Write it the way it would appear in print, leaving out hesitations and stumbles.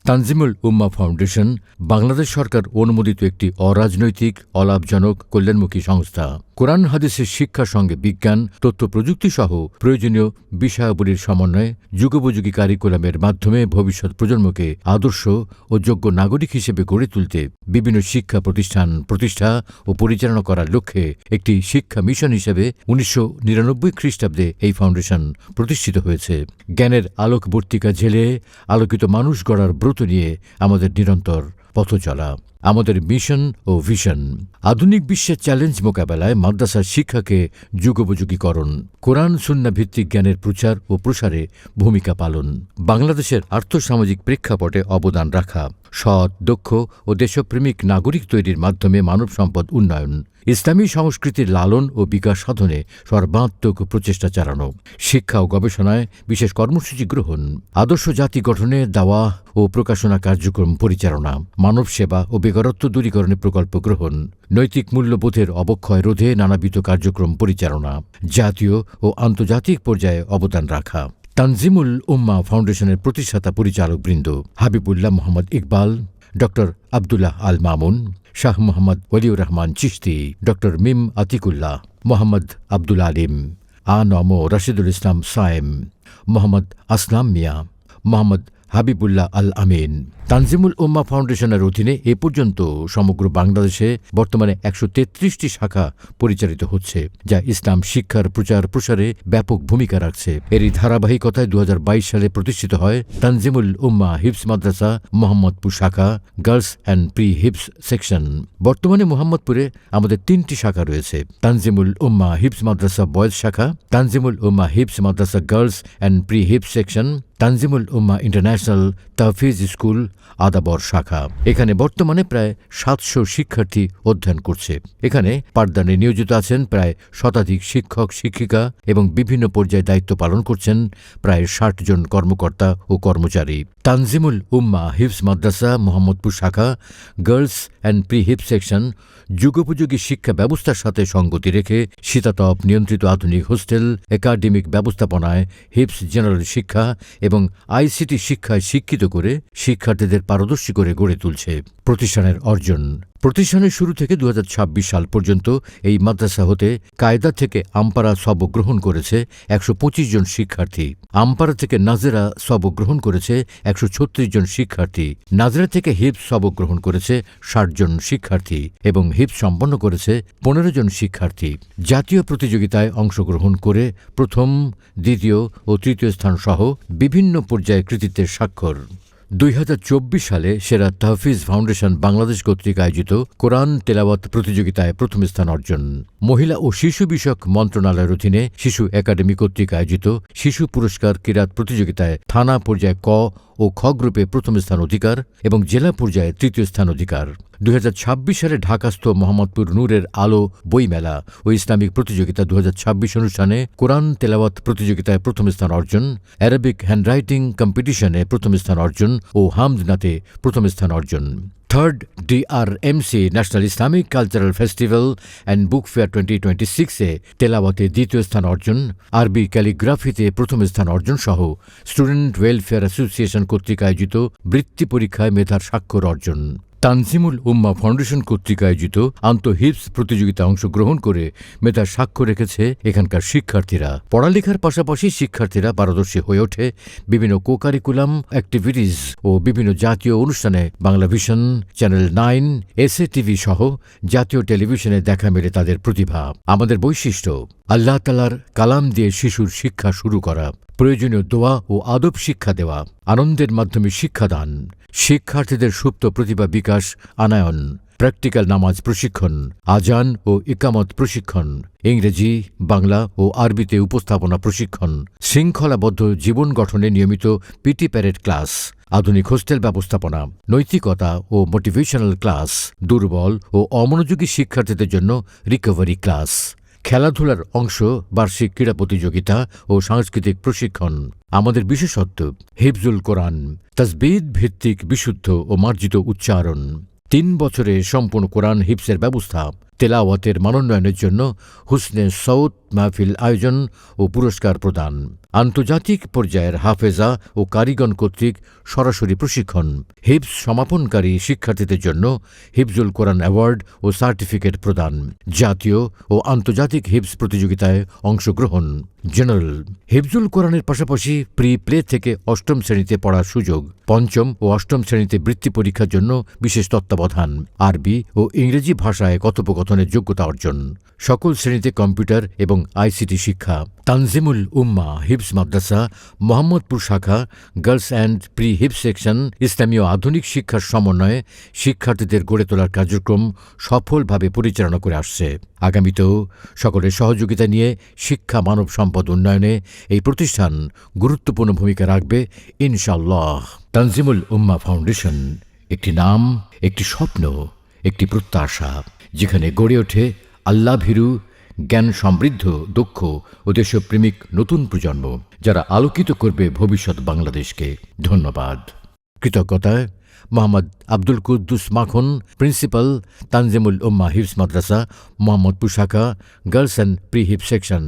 তানজিমুল উম্মাহ foundation Bangladesh সরকার অনুমোদিত একটি অরাজনৈতিক, অলাভজনক, কল্যাণমুখী সংস্থা। কোরআন হাদিসের শিক্ষার সঙ্গে বিজ্ঞান, তথ্য প্রযুক্তি সহ প্রয়োজনীয় বিষয়াবলীর সমন্বয়ে যুগোপযোগী কারিকুলামের মাধ্যমে ভবিষ্যৎ প্রজন্মকে আদর্শ ও যোগ্য নাগরিক হিসেবে গড়ে তুলতে বিভিন্ন শিক্ষা প্রতিষ্ঠান প্রতিষ্ঠা ও পরিচালনা করার লক্ষ্যে একটি শিক্ষা মিশন হিসেবে ১৯৯৯ খ্রিস্টাব্দে এই ফাউন্ডেশন প্রতিষ্ঠিত হয়েছে। জ্ঞানের আলোকবর্তিকা ঝেলে আলোকিত মানুষ গড়ার ব্রত নিয়ে আমাদের নিরন্তর পথ চলা। আমাদের মিশন ও ভিশন আধুনিক বিশ্বের চ্যালেঞ্জ মোকাবেলায় মাদ্রাসার শিক্ষাকে যুগোপযোগীকরণ, কোরআন সুন্নাহ ভিত্তিক জ্ঞানের প্রচার ও প্রসারে ভূমিকা পালন, বাংলাদেশের আর্থসামাজিক প্রেক্ষাপটে অবদান রাখা, সৎ, দক্ষ ও দেশপ্রেমিক নাগরিক তৈরির মাধ্যমে মানব সম্পদ উন্নয়ন, ইসলামী সংস্কৃতির লালন ও বিকাশ সাধনে সর্বাত্মক প্রচেষ্টা চালানো, শিক্ষা ও গবেষণায় বিশেষ কর্মসূচি গ্রহণ, আদর্শ জাতি গঠনে দাওয়া ও প্রকাশনা কার্যক্রম পরিচালনা, মানব সেবা ও বেকারত্ব দূরীকরণে প্রকল্প গ্রহণ, নৈতিক মূল্যবোধের অবক্ষয় রোধে নানাবিধ কার্যক্রম পরিচালনা, জাতীয় ও আন্তর্জাতিক পর্যায়ে অবদান রাখা। তানজিমুল উম্মাহ ফাউন্ডেশনের প্রতিষ্ঠাতা পরিচালকবৃন্দ হাবিবুল্লাহ মোহাম্মদ ইকবাল, ড আব্দুল্লাহ আল মামুন, শাহ মোহাম্মদ ওলিউর রহমান চিশতি, ড মিম আতিকুল্লাহ, মোহাম্মদ আব্দুল আলিম, আ.ন.ম রাশিদুল ইসলাম সায়েম, মোহাম্মদ আসলাম মিয়া, মোহাম্মদ হাবিবুল্লাহ আল আমিন। তানজিমুল উম্মাহ ফাউন্ডেশনের অধীনে এ পর্যন্ত সমগ্র বাংলাদেশে বর্তমানে ১৩৩টি শাখা পরিচালিত হচ্ছে, যা ইসলাম শিক্ষার প্রচার প্রসারে ব্যাপক ভূমিকা রাখছে। এরই ধারাবাহিকতায় ২০২২ সালে প্রতিষ্ঠিত হয় তানজিমুল উম্মাহ হিফজ মাদ্রাসা মোহাম্মদপুর শাখা, গার্লস অ্যান্ড প্রি হিফজ সেকশন। বর্তমানে মোহাম্মদপুরে আমাদের ৩টি শাখা রয়েছে: তানজিমুল উম্মাহ হিফজ মাদ্রাসা বয়েজ শাখা, তানজিমুল উম্মাহ হিফজ মাদ্রাসা গার্লস অ্যান্ড প্রি হিফজ section, Tanzimul Ummah international Tahfiz school Adabor শাখা। এখানে বর্তমানে প্রায় ৭০০ শিক্ষার্থী অধ্যয়ন করছে। এখানে পাঠদানে নিয়োজিত আছেন প্রায় শতাধিক শিক্ষক শিক্ষিকা এবং বিভিন্ন পর্যায়ে দায়িত্ব পালন করছেন প্রায় ৬০ জন কর্মকর্তা ও কর্মচারী। তানজিমুল উম্মাহ হিফজ মাদ্রাসা মোহাম্মদপুর শাখা, গার্লস অ্যান্ড প্রি হিফজ সেকশন যুগোপযোগী শিক্ষা ব্যবস্থার সাথে সঙ্গতি রেখে শীতাতপ নিয়ন্ত্রিত আধুনিক হোস্টেল, একাডেমিক ব্যবস্থাপনায় হিফজ জেনারেল শিক্ষা এবং আইসিটি শিক্ষায় শিক্ষিত করে শিক্ষার্থীদের পারদর্শী করে গড়ে তুলছে। প্রতিষ্ঠানের অর্জন: প্রতিষ্ঠানের শুরু থেকে ২০২৬ সাল পর্যন্ত এই মাদ্রাসা হতে কায়দা থেকে আমপারা সবক গ্রহণ করেছে ১২৫ জন শিক্ষার্থী, আমপারা থেকে নাজেরা সবক গ্রহণ করেছে ১৩৬ জন শিক্ষার্থী, নাজেরা থেকে হিফজ সবক গ্রহণ করেছে ৬০ জন শিক্ষার্থী এবং হিফজ সম্পন্ন করেছে ১৫ জন শিক্ষার্থী। জাতীয় প্রতিযোগিতায় অংশগ্রহণ করে প্রথম, দ্বিতীয় ও তৃতীয় স্থান সহ বিভিন্ন পর্যায়ে কৃতিত্বের স্বাক্ষর। ২০২৪ সালে সেরা তাহফিজ ফাউন্ডেশন বাংলাদেশ কর্তৃক আয়োজিত কোরআন তেলাওয়াত প্রতিযোগিতায় প্রথম স্থান অর্জন। মহিলা ও শিশু বিষয়ক মন্ত্রণালয়ের অধীনে শিশু একাডেমি কর্তৃক আয়োজিত শিশু পুরস্কার কিরাত প্রতিযোগিতায় থানা পর্যায়ে ক ও খ গ্রুপে প্রথম স্থান অধিকার এবং জেলা পর্যায়ে তৃতীয় স্থান অধিকার। ২০২৬ সালে ঢাকাস্থ মোহাম্মদপুর নূরের আলো বইমেলা ও ইসলামিক প্রতিযোগিতা ২০২৬ অনুষ্ঠানে কোরআন তেলাওয়াত প্রতিযোগিতায় প্রথম স্থান অর্জন, অ্যারাবিক হ্যান্ডরাইটিং কম্পিটিশনে প্রথম স্থান অর্জন ও হামদনাতে প্রথম স্থান অর্জন। Third DRMC national Islamic cultural festival and book fair 2026-এ তেলাওয়াতে দ্বিতীয় স্থান অর্জন, আরবি ক্যালিগ্রাফিতে প্রথম স্থান অর্জন সহ স্টুডেন্ট ওয়েলফেয়ার অ্যাসোসিয়েশন কর্তৃক আয়োজিত বৃত্তি পরীক্ষায় মেধার স্বাক্ষর অর্জন। তানজিমুল উম্মাহ ফাউন্ডেশন কর্তৃক আয়োজিত আন্তঃহিফজ প্রতিযোগিতায় অংশগ্রহণ করে মেধার সাক্ষ্য রেখেছে এখানকার শিক্ষার্থীরা। পড়ালেখার পাশাপাশি শিক্ষার্থীরা পারদর্শী হয়ে ওঠে বিভিন্ন কোকারিকুলাম অ্যাক্টিভিটিস ও বিভিন্ন জাতীয় অনুষ্ঠানে বাংলা ভিশন, চ্যানেল 9, SA-TV সহ জাতীয় টেলিভিশনে দেখা মেলে তাদের প্রতিভা। আমাদের বৈশিষ্ট্য: আল্লাহ তাআলার কালাম দিয়ে শিশুর শিক্ষা শুরু করা, প্রয়োজনীয় দোয়া ও আদব শিক্ষা দেওয়া, আনন্দের মাধ্যমে শিক্ষাদান, শিক্ষার্থীদের সুপ্ত প্রতিভা বিকাশ আনায়ন, প্র্যাকটিক্যাল নামাজ প্রশিক্ষণ, আজান ও ইকামত প্রশিক্ষণ, ইংরেজি, বাংলা ও আরবিতে উপস্থাপনা প্রশিক্ষণ, শৃঙ্খলাবদ্ধ জীবন গঠনে নিয়মিত পিটি প্যারেড ক্লাস, আধুনিক হোস্টেল ব্যবস্থাপনা, নৈতিকতা ও মোটিভেশনাল ক্লাস, দুর্বল ও অমনোযোগী শিক্ষার্থীদের জন্য রিকভারি ক্লাস, খেলাধুলার অংশ বার্ষিক ক্রীড়া প্রতিযোগিতা ও সাংস্কৃতিক প্রশিক্ষণ। আমাদের বিশেষত্ব: হিফজুল কোরআন, তাসবিদ ভিত্তিক বিশুদ্ধ ও মার্জিত উচ্চারণ, 3 বছরে সম্পূর্ণ কোরআন হিফজের ব্যবস্থা, তেলাওয়াতের মানোন্নয়নের জন্য হুসনে সৌত মাহফিল আয়োজন ও পুরস্কার প্রদান, আন্তর্জাতিক পর্যায়ের হাফেজা ও কারিগণ কর্তৃক সরাসরি প্রশিক্ষণ, হিফজ সমাপনকারী শিক্ষার্থীদের জন্য হিফজুল কোরআন অ্যাওয়ার্ড ও সার্টিফিকেট প্রদান, জাতীয় ও আন্তর্জাতিক হিফজ প্রতিযোগিতায় অংশগ্রহণ, জেনারেল হিফজুল কোরআনের পাশাপাশি প্রি প্লে থেকে অষ্টম শ্রেণীতে পড়ার সুযোগ, পঞ্চম ও অষ্টম শ্রেণীতে বৃত্তি পরীক্ষার জন্য বিশেষ তত্ত্বাবধান, আরবি ও ইংরেজি ভাষায় কথোপকথনের যোগ্যতা অর্জন, সকল শ্রেণীতে কম্পিউটার এবং আইসিটি শিক্ষা। তানজিমুল উম্মাহ হিফজ মাদ্রাসা মোহাম্মদপুর শাখা গার্লস অ্যান্ড প্রি হিফজ সেকশন ইসলামী ও আধুনিক শিক্ষার সমন্বয়ে শিক্ষার্থীদের গড়ে তোলার কার্যক্রম সফলভাবে পরিচালনা করে আসছে। আগামীতেও সকলের সহযোগিতা নিয়ে শিক্ষা মানব সম্পদ উন্নয়নে এই প্রতিষ্ঠান গুরুত্বপূর্ণ ভূমিকা রাখবে ইনশাআল্লাহ। তানজিমুল উম্মাহ ফাউন্ডেশন একটি নাম, একটি স্বপ্ন, একটি প্রত্যাশা, যেখানে গড়ে ওঠে আল্লাহভীরু, জ্ঞান সমৃদ্ধ, দক্ষ ও দেশপ্রেমিক নতুন প্রজন্ম, যারা আলোকিত করবে ভবিষ্যৎ বাংলাদেশকে। ধন্যবাদ। কৃতজ্ঞতায় মোহাম্মদ আব্দুল কুদ্দুস মাখন, প্রিন্সিপাল, তানজিমুল উম্মাহ হিফজ মাদ্রাসা মোহাম্মদপুর শাখা গার্লস অ্যান্ড প্রি হিফজ সেকশন।